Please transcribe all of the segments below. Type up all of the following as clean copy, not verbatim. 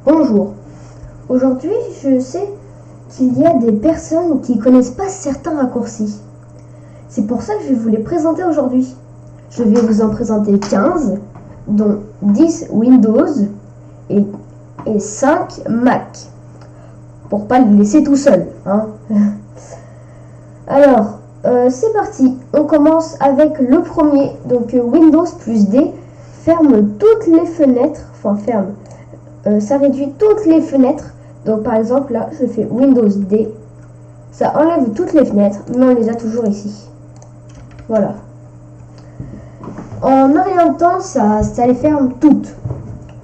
Bonjour. Aujourd'hui, je sais qu'il y a des personnes qui connaissent pas certains raccourcis. C'est pour ça que je vais vous les présenter aujourd'hui. Je vais vous en présenter 15, dont 10 Windows et 5 Mac. Pour pas les laisser tout seul, hein. Alors, c'est parti. On commence avec le premier. Donc Windows plus D ferme toutes les fenêtres. Enfin, ferme. Ça réduit toutes les fenêtres. Donc par exemple là, je fais Windows D. Ça enlève toutes les fenêtres, mais on les a toujours ici. Voilà. En un rien de temps, ça les ferme toutes.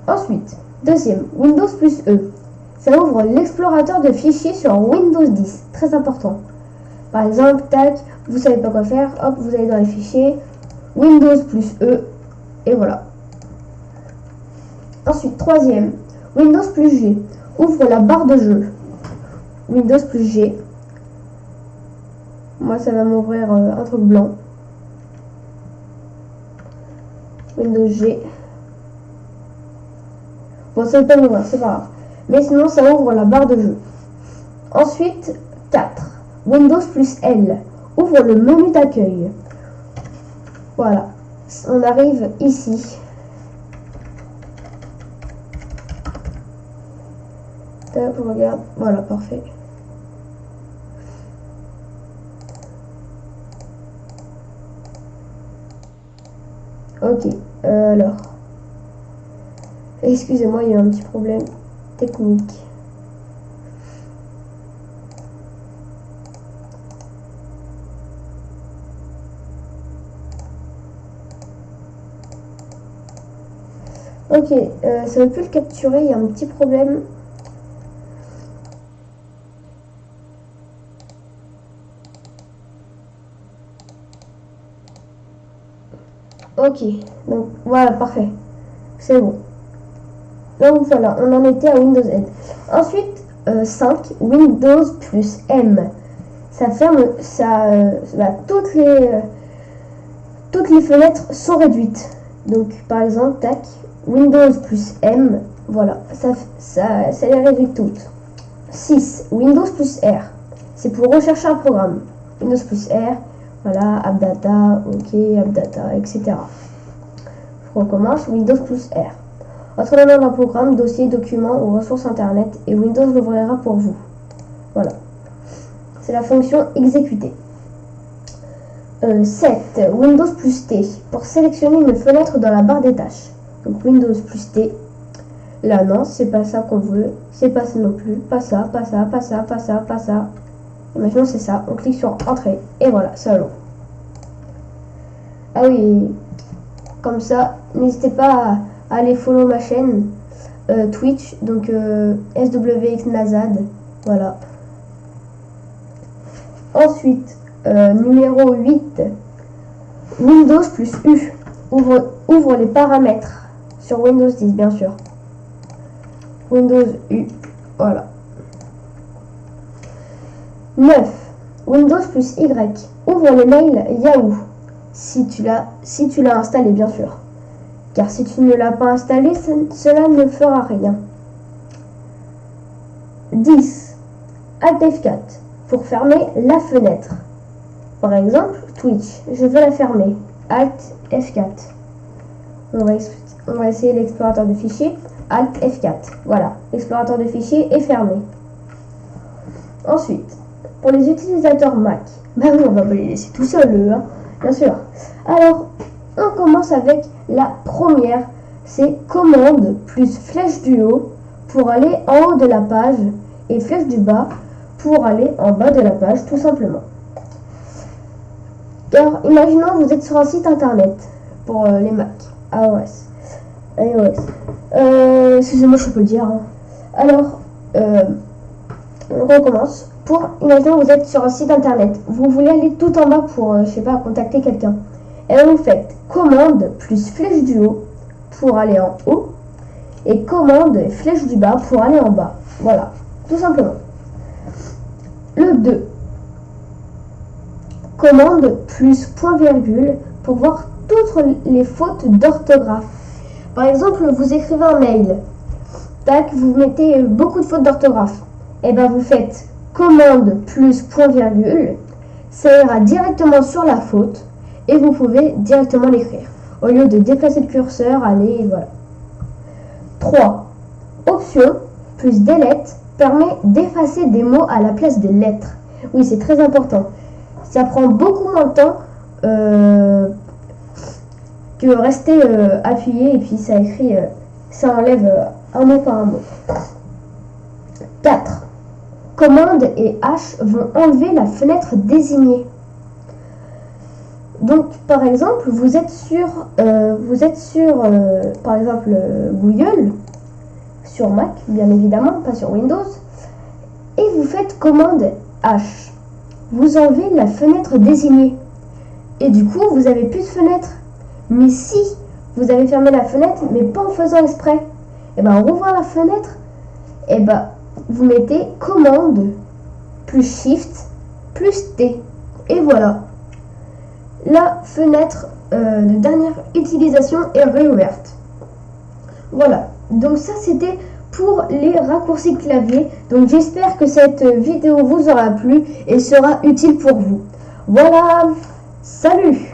Ensuite, deuxième, Windows plus E. Ça ouvre l'explorateur de fichiers sur Windows 10. Très important. Par exemple, tac, vous savez pas quoi faire, hop, vous allez dans les fichiers, Windows plus E, et voilà. Ensuite, troisième, Windows plus G. Ouvre la barre de jeu. Windows plus G. Moi, ça va m'ouvrir un truc blanc. Windows G. Bon, ça ne peut pas m'ouvrir, c'est pas grave. Mais sinon, ça ouvre la barre de jeu. Ensuite, 4. Windows plus L. Ouvre le menu d'accueil. Voilà. On arrive ici. Tac, on regarde. Voilà, parfait. Ok, alors. Excusez-moi, il y a un petit problème technique. Ok, ça ne veut plus le capturer, il y a un petit problème. Ok, donc voilà, parfait. C'est bon. Donc voilà, on en était à Windows N. Ensuite, 5, Windows plus M. Ça ferme, toutes les fenêtres sont réduites. Donc par exemple, tac, Windows plus M, voilà, ça les réduit toutes. 6, Windows plus R. C'est pour rechercher un programme. Windows plus R, voilà, AppData, OK, AppData, etc. Je recommence, Windows plus R. Entre le nom d'un programme, dossier, document ou ressources internet et Windows l'ouvrira pour vous. Voilà. C'est la fonction exécuter. 7. Windows plus T. Pour sélectionner une fenêtre dans la barre des tâches. Donc Windows plus T. Là non, c'est pas ça qu'on veut. C'est pas ça non plus. Pas ça, pas ça, pas ça, pas ça, pas ça. Et maintenant c'est ça. On clique sur entrée. Et voilà, ça l'ouvre. Ah oui. Comme ça, n'hésitez pas à aller follow ma chaîne Twitch. Donc SWX Nazad. Voilà. Ensuite, numéro 8, Windows plus U. Ouvre les paramètres sur Windows 10, bien sûr. Windows U, voilà. 9, Windows plus Y. Ouvre les mails Yahoo. Si tu l'as installé, bien sûr. Car si tu ne l'as pas installé, cela ne fera rien. 10, Alt F4. Pour fermer la fenêtre. Par exemple, Twitch, je veux la fermer. Alt F4. On va essayer l'explorateur de fichiers. Alt F4. Voilà, l'explorateur de fichiers est fermé. Ensuite, pour les utilisateurs Mac, bah oui, on va pas les laisser tout seuls, eux, hein, bien sûr. Alors, on commence avec la première. C'est commande plus flèche du haut pour aller en haut de la page et flèche du bas pour aller en bas de la page, tout simplement. Car imaginons que vous êtes sur un site internet pour les Mac, iOS. Excusez-moi, je peux le dire. Hein. Alors, on recommence. Imaginons que vous êtes sur un site internet. Vous voulez aller tout en bas pour, je sais pas, contacter quelqu'un. Et là, vous faites commande plus flèche du haut pour aller en haut et commande flèche du bas pour aller en bas. Voilà, tout simplement. Le 2. Commande plus point virgule pour voir toutes les fautes d'orthographe. Par exemple, vous écrivez un mail tac, vous mettez beaucoup de fautes d'orthographe. Et ben vous faites commande plus point virgule, ça ira directement sur la faute et vous pouvez directement l'écrire. Au lieu de déplacer le curseur, aller, voilà. 3. Option plus delete permet d'effacer des mots à la place des lettres. Oui, c'est très important. Ça prend beaucoup moins de temps que rester appuyé et puis ça écrit, ça enlève un mot par un mot. 4. Commande et H vont enlever la fenêtre désignée. Donc, par exemple, vous êtes sur par exemple, Google, sur Mac, bien évidemment, pas sur Windows, et vous faites commande H. Vous enlevez la fenêtre désignée. Et du coup, vous n'avez plus de fenêtre. Mais si vous avez fermé la fenêtre, mais pas en faisant exprès, et ben, en rouvrant la fenêtre, et ben, vous mettez commande plus shift plus T. Et voilà. La fenêtre de dernière utilisation est réouverte. Voilà. Donc ça, c'était pour les raccourcis clavier. Donc j'espère que cette vidéo vous aura plu et sera utile pour vous. Voilà. Salut!